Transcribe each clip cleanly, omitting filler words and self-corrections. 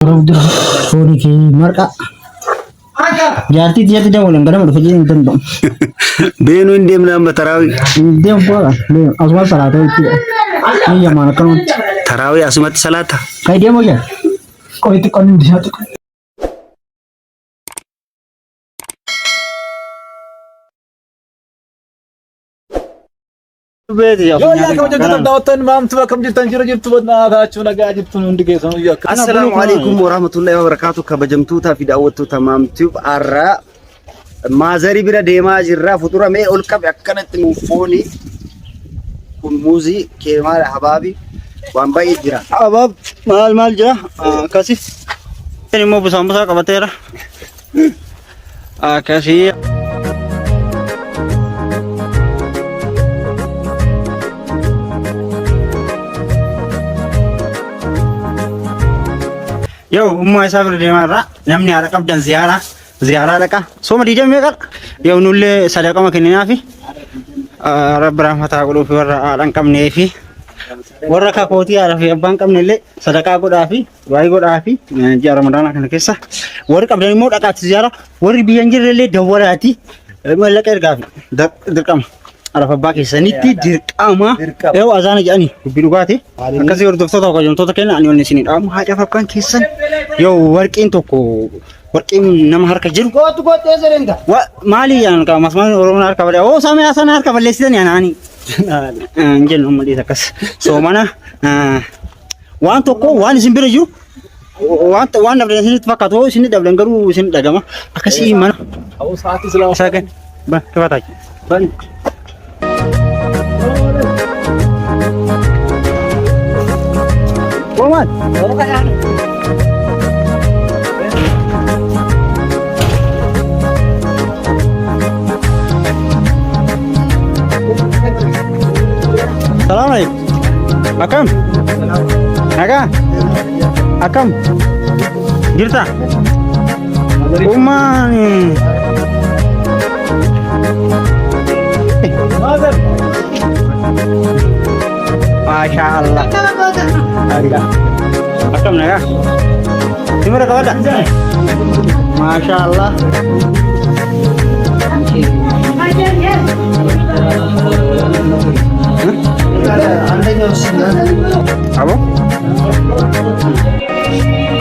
Fooni fi marqa. Jaartii tiyyaatti dabalan gara madda fajjii hin danda'u. Beenu hin deemne amma taraawii. Deemu boora. Asuma salaata jechuudha. Ni yamaan akkanumatti. Taraawii asumatti salaata. Kai deemu jaa. Qo'itti qonni hundi isaa tuqu. Assalamu alaikum warahmatullahi wabarakatuh. Kabajamtoota fi daawwattoota Maamtube arraa maazarii bira deemaa jirra. Fuduramee ol qabe akkanatti mufooni kun muuzii keemaal habaabi waan baay'ee jira. Habaab maal jira? Akkasif. Inni immoo busaa qabateera. Akkasii. Yo, umma isa bira deemaa irraa namni haadha qabdan ziyaaraa dhaqa. Sooma diidamee qara. Yo nulle sadaqama kenninaa fi rabbi rahmataa godhuu fi warra haadhan qabnee fi warra kakootii haadha fi abbaan qabne illee sadaqaa godhaa fi waa'ee godhaa fi ji'a ramadaanaa kana keessa warri qabdan immoo dhaqaatti ziyaara warri biyya hin jirre illee dawwalaati mallaqa ergaa fi dirqama. Arafa abbaa keessanitti dirqama yoo azaana jedhani dubbii dhugaati akkasii hordoftoota kabajamtoota keenya ani wanni isinii dhaamu haadha abbaan keessan yoo warqiin tokko warqiin nama harka jiru gootu gootee jireenya maali yaan ka masmaan oromoon harka balee oo saamee asana harka balleessitan yaanaani jennu mul'is akkas soomana waan tokko waan isin bira jiru waan dabdan isinitti fakkaatu isin dabdan garuu isin dhagama akkasii mana au saati islaamu sagan ba kabataj ban Woman, salam alaikum. Akam? Naga? Akam? Jirta? Woman. Masya Allah. Ada. Akam naga? Gimana kau ada? Masya Allah. Apa?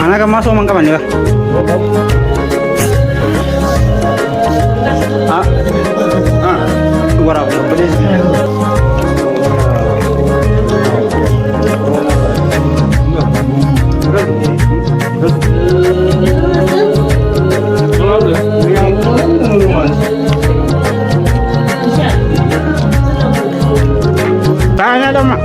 Anak kan masuk mangka mana? Berapa? Tanya dong, Mak.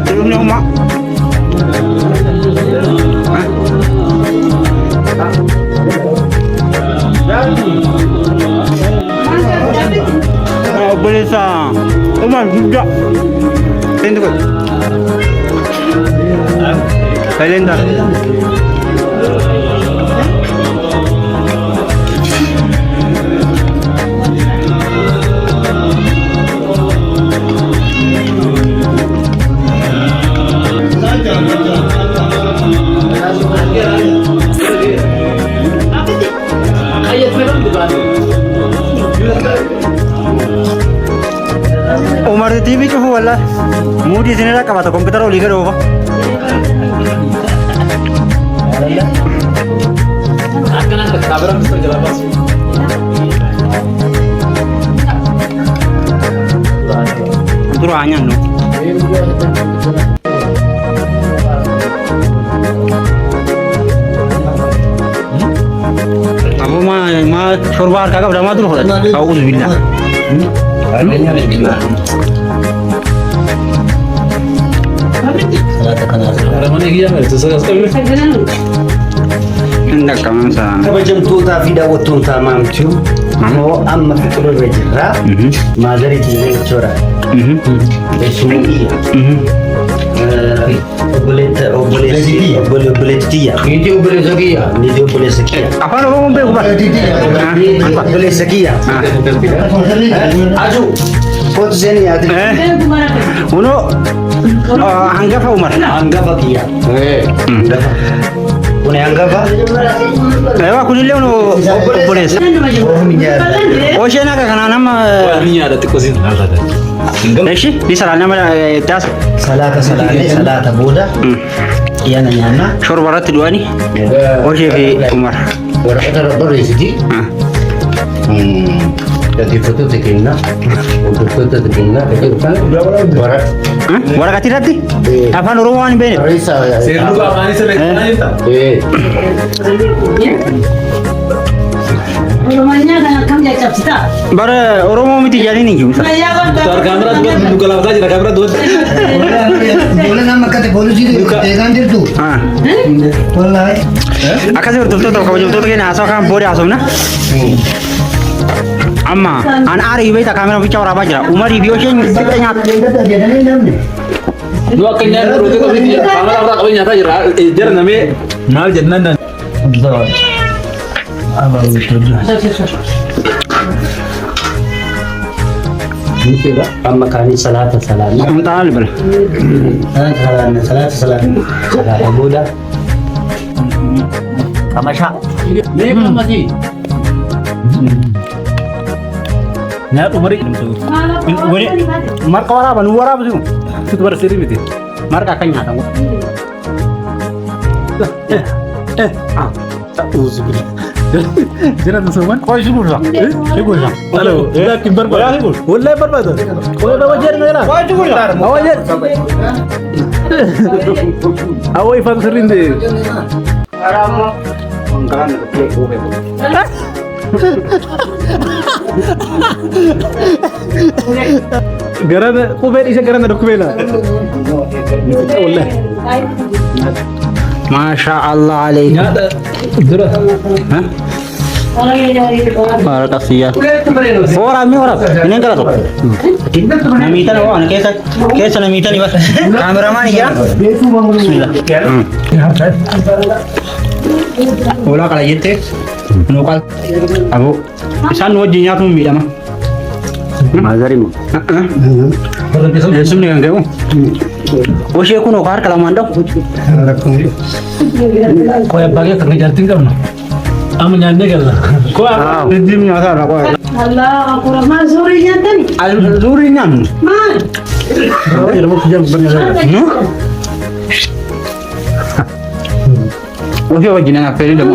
Turunnya Mak. Boleh sah. Umar juga. Tentu kan. Kalender. Umar TV cufu wala mudi sini lah kata komputer oli kado apa? Akan ada kabaran mesti jelas. Antara hanya no. Aku mah شوربة كاكا بدأ ما تدخل أعوذ بالله عندك كمان سنة kabajamtoota fi daawwattoota maamtuu ammoo amma fiqiruu irra jirra maazarii tiilee jechuudha obboleettii tiyya niitii obboleessa kiyya afaan oromoon beeku bara obboleessa kiyya aju kootu seen yaate uno hangafa umar hangafa kiyya kuni hangafa ewa kunillee uno obboleessa osheen akka kanaa nama eshi di salaan nama taas salaata booda yana nyaanna shorba irratti du'anii oshee fi umar waraqata barreessiti dhaggeeffattoota keenya hordoftoota keenya waraqati irratti afaan oromoo waan hin beekne Oromanya kan kam jajab cita. bara oromoo miti jaaliin hin jiru kamera dua. Boleh nama kata polisi tekan jirtu. Wallahi. akkasii hordoftoota kabajamtoota keenya haasawaa kan booda haasofna amma an aarii beekta kaamera ofiichaa waraabaa jira umarii fi osheen xixa nyaata Dua kenyaan roti kau ni kamera orang kau nyata jera jera name mal jennan dan. Amma kani salata amtaan bala salata booda kamasha Ni masih. Nyaat umari. wani marqa waraaba nu waraabu Itu baru siri miti. marqa akka nyaatamu Jera tu semua. qoy si gurra si gurra Halo, dah kimbar bar. Wallahi bar bar. Kau dah wajar ni lah. qoy si gurra Wajar. Awak ifan serin deh. waraabuma ongalaan kee kuufee Garana, kubel isa garana dokubela. Wallahi. maasha allah alayhi Nyata. Jera. Orang yang dari orang. baraka siya waraabni waraab ineen kala tokko namiitan waan keessa namiitan iba kaameramaan ijaa bismillah Ola kala jette nuqal abu isaan nu wajjin nyaatuun miidhama mazari mo sumni kan ga'u oshee kun oka harka lamaan dhabu Kau yang bagi kerja jantin kamu. Amu nyanyi kalau. Kau dim nyaata irra qoya Allah, aku ramah zurinya tadi. zurii nyaannu Man. oshee wajjin naan affeerii dhabu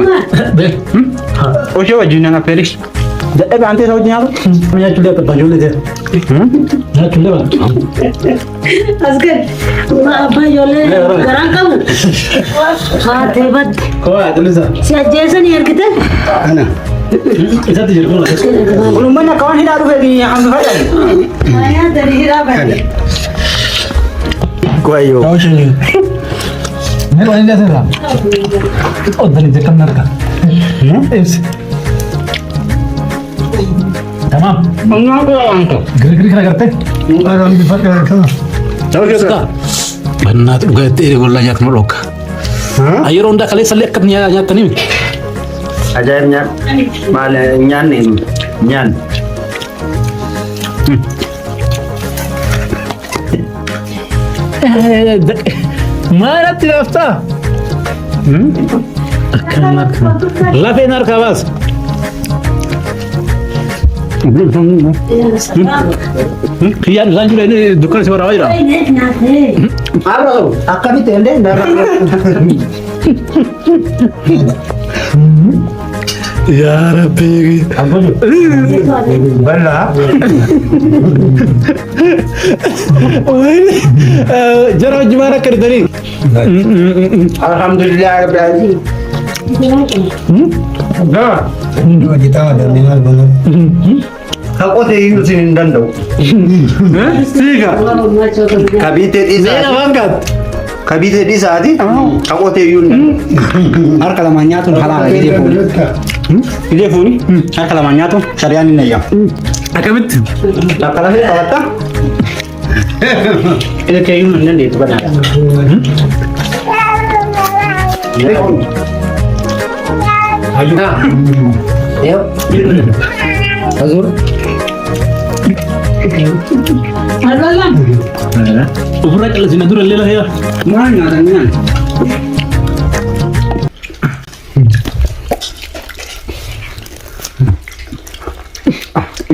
oshee wajjin naan affeerii dadhabe antee isa wajjin nyaatu Punya culik apa jual dia? Ya culik bang. Asgar. Apa jole? Garang kamu. Haa, hebat. Kau ada tulisan. Si Jason yang kita. Isa tu jeruk lah. ulummanni akka waan hidhaa dhufee hambi fayyadu Saya dari Hiraban. kwayo Kau sini. Ini orang dia sana. Oh dari jekan narka. Tamam. mangaako waan ta'u Geri-geri kena kerja. Orang di depan kerja. Benar juga itu gola nyat merok. Ayo ronda kali selek katnya nyat ni. ajaib nyan mal nyan ini nyan Mana tidak afta? Lafe narka bas. Kian lanjut ini dukkan suara aja. Ini nasi. aro akami tende ndara Ya Rabbi. bala Jarang gimana kerja ni? alhamdulillah rabbil alamin Kakote yusin dandau. Siga. Kabite di saat. Kabite di saat ini. Kakote yun. Harka lamanya tuh halal ide pun. Ide pun. Harka lamanya tuh syariat ini ya. Akamit. Kalau sih kata. Ini kayak yun nanti itu benar. Ayo. Ayo. Azur. Alhamdulillah. Ufrak ala sinadur allela ya. Mana adanya?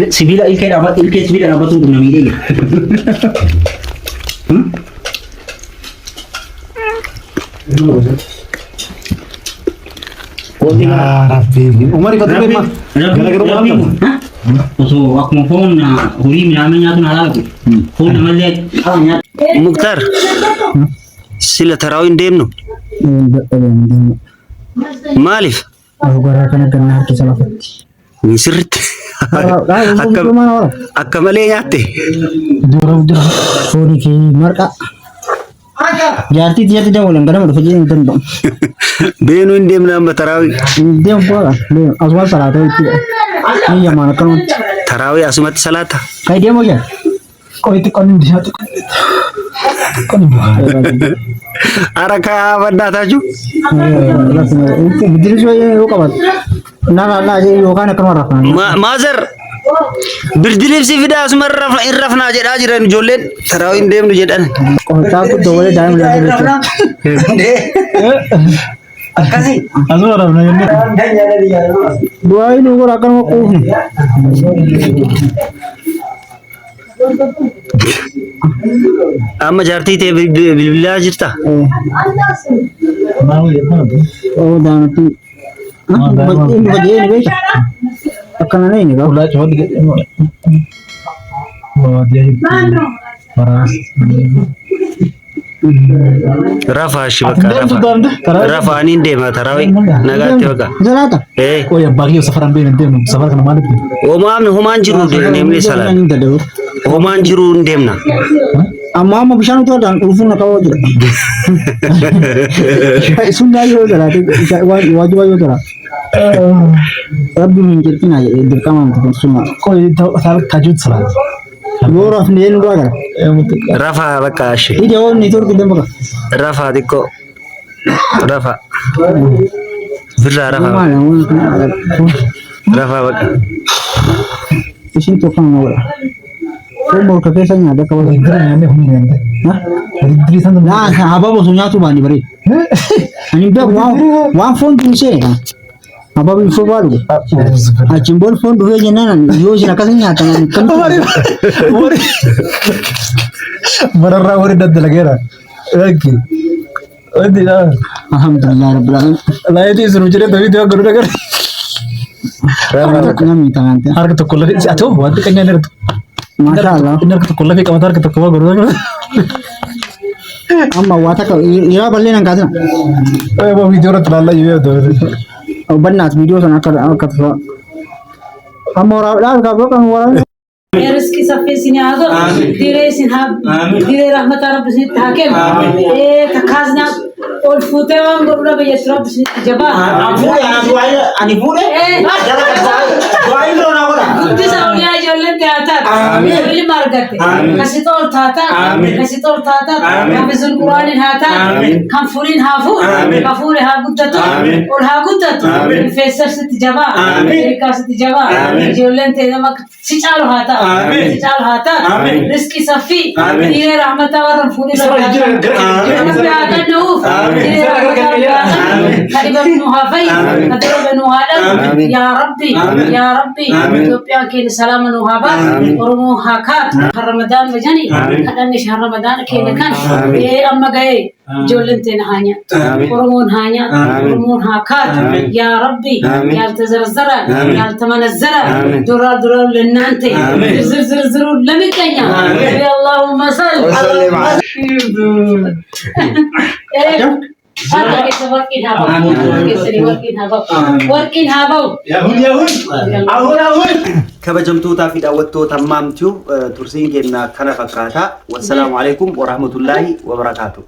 Sibila ilke dapat sibila dapat tuh namanya. Umar ikut gue mah. Gara-gara malam. So aku mau phone na huri namanya tuh nalal aku. Phone namanya awalnya. Mukhtar. Sila tarawin demno. Malif. Aku gerakan kena kesalafat. Misirit. Akka malee nyaatte. Dura phone ki marka. Jarti tidak boleh karena udah kerja yang tembak. Beenu hin deemna amma tarawih. Dia apa? Dia asal salat itu. Ini yang mana kan? Tarawih asumatti salata. Kayak dia mau ya? Kau itu kan di satu. Kan Araka badda taju. Itu betul saya kawan. Nah, saya kan akan marah. Mazar. Birdilif si fida asumar rafna jedha jiran jollen tarawih hin deemnu jedhan. Kau takut tuh boleh dalam lagi. Akkasi. Azur orang nanya. Dua ini gua akan mau Amma jaartii ta'e bilbilaa jirta. Oh, dan itu. Ini baju ini guys. Akan ini kau. Udah coba dikit. Oh dia paras. Rafa shibaka Rafa anin deema tarawih nagaatti baqa. Salata. Oh ya bagi safaran been dem safar kana malik. Omaamni homaan jiru deemnee salaat. Homaan jiru hin deemna. Amma bishaan itu dan ulfun kau aja. Sunnah yo dah. Wajib yo dah. Rabbi menjadikan aja dirkamam tu semua. Kau itu tahajud salat. Gua rafni ini gua kan. Rafa baqa ashi. Ini jauh nih tur kita bakal. Rafa dikko. Rafa. Birra Rafa. Mana? Rafa baqa. Isin tu kan mau. Kau mau ke pesanya ada kau. Ini huni nanti. Hah? Dari sana. Nah, apa bosnya tu bani beri. Ani dah one phone tu sih kan. Apa info baru? Cimbol phone dua jenan. Yo jenak kasihnya tangan kan. Mararra wari dah lagi lah. Oke. Oh tidak. Alhamdulillah rabbil alamin. Lah itu suruh cerita tapi dia guru dengar. Kami tangan tu. Harga tu kulah. Aduh, waktu kanya ner. Masya Allah. Ner tu kulah ke kamar kita kuah guru dengar. Amma wata ka ira balle nan kaza. Eh, वो video rat lalla ये तो. Oh benar video sana ka ka. Amma ora ka kan wala. Rezeki safi sini ado, dire sinhab, dire rahmat Rabb sini takem, takazna ol futewan guruna bejasrob sini jaba. Abu ya ani bude. Jala ka doain lo na wala. Kunti sauliya jolle teatar. Amin. Margate. Kasitol tata. Kasitol tata. Kamizul Quran hata. Kamfurin hafu. Kafuri ha guddatu. Ol ha guddatu. Fesar sit jaba. Amerika sit jaba. Jolle te namak sichalo hata. Sichalo hata. Rizki safi. Dire rahmata wa rafuni rahmata. Agar nauf. Dire rahmata. Kadiba nuhafai. Kadiba nuhadam. Ya Rabbi. Ya Rabbi. Ethiopia ke salam nuhaba. Oromo hakat. Ramadan bajani. Kadang ni shahr Ramadan ke kan. Amma gaye. Jolen te nahanya. Oromo nahanya. Oromo hakat. Ya Rabbi. Ya tazarzara. Ya tamanazzara. Dura lennante. زر لمكنيا يا اللهم صل كبجمتوتا في دعوتو تمامتو ترسين كنا كنا فكاتا والسلام عليكم ورحمة الله وبركاته.